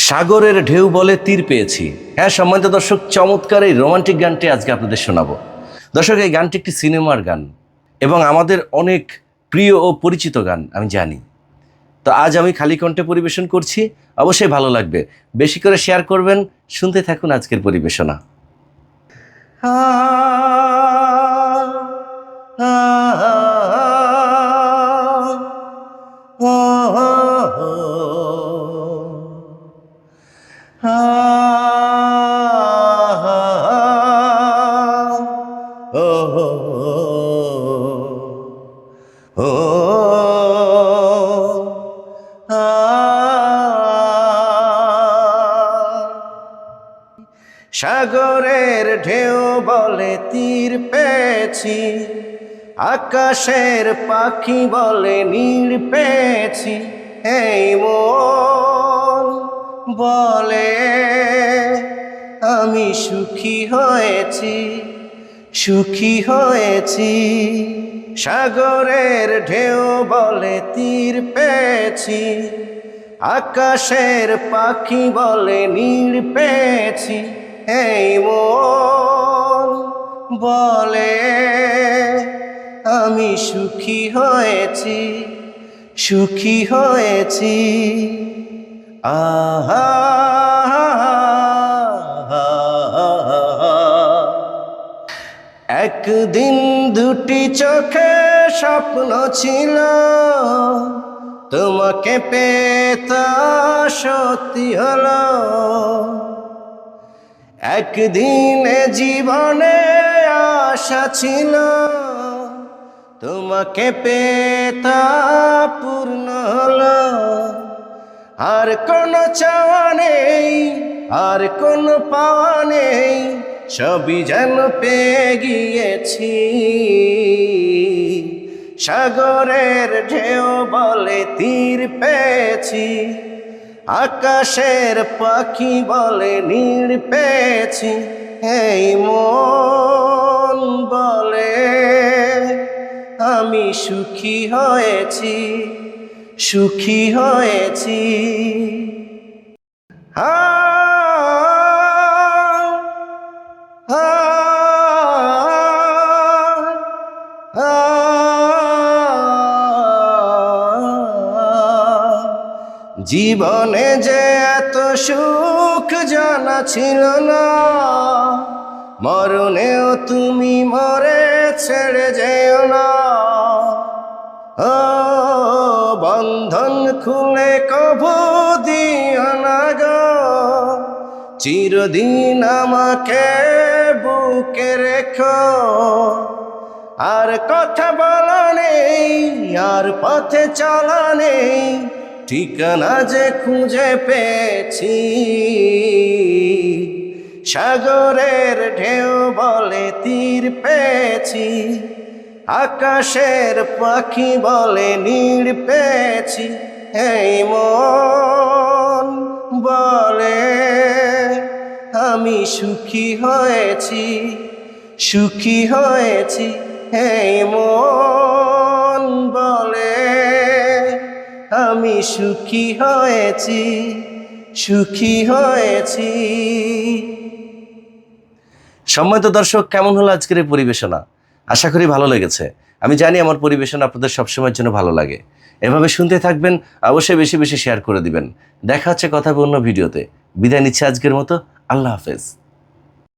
সাগরের ঢেউ বলে তীর পেয়েছি। হ্যাঁ সম্মানিত দর্শক, চমৎকার এই রোমান্টিক গানটি আজকে আপনাদের শোনাবো। দর্শক, এই গানটি একটি সিনেমার গান এবং আমাদের অনেক প্রিয় ও পরিচিত গান আমি জানি। তো আজ আমি খালি কণ্ঠে পরিবেশন করছি, অবশ্যই ভালো লাগবে। বেশি করে শেয়ার করবেন, শুনতে থাকুন আজকের পরিবেশনা। সাগরের ঢেউ বলে তীর পেয়েছি, আকাশের পাখি বলে নীড় পেয়েছি। এই মন বলে আমি সুখী হয়েছি, সুখী হয়েছি। সাগরের ঢেউ বলে তীর পেয়েছি, আকাশের পাখি বলে নীড় পেয়েছি। এই মন বলে আমি সুখী হয়েছি, সুখী হয়েছি। আহা একদিন দুটি চোখে স্বপ্ন ছিল, তোমাকে পেতে সত্যি হলো। একদিন জীবনে আশা ছিল, তোমাকে পেতে পূর্ণ হলো। আর কোনো চাওয়া নেই, আর কোনো পাওয়া নেই, সবই যেন পেয়ে গিয়েছি। সাগরের ঢেউ বলে তীর পেয়েছি, আকাশের পাখি বলে নীড় পেয়েছি। এই মন বলে আমি সুখী হয়েছি, সুখী হয়েছি। জীবনে যে এত সুখ জানা ছিল না, মরণেও তুমি মরে ছেড়ে যেও না। ও বন্ধন খুলে কভু দিও না গো, চিরদিন আমাকে বুকে রেখো। আর কথা বলা নেই, আর পথে চলা নেই, ঠিকানা যে খুঁজে পেয়েছি। সাগরের ঢেউ বলে তীর পেয়েছি, আকাশের পাখি বলে নীড় পেয়েছি। এই মন বলে আমি সুখী হয়েছি, সুখী হয়েছি। এই মন বলে আমি সুখী হয়েছি, সুখী হয়েছি। সম্মানিত দর্শক, কেমন হলো আজকের এই পরিবেশনা? আশা করি ভালো লেগেছে। আমি জানি আমার পরিবেশনা আপনাদের সবসময়ের জন্য ভালো লাগে। এভাবে শুনতে থাকবেন, অবশ্যই বেশি বেশি শেয়ার করে দিবেন। দেখা হচ্ছে কথা অন্য ভিডিওতে। বিদায় নিচ্ছে আজকের মতো। আল্লাহ হাফেজ।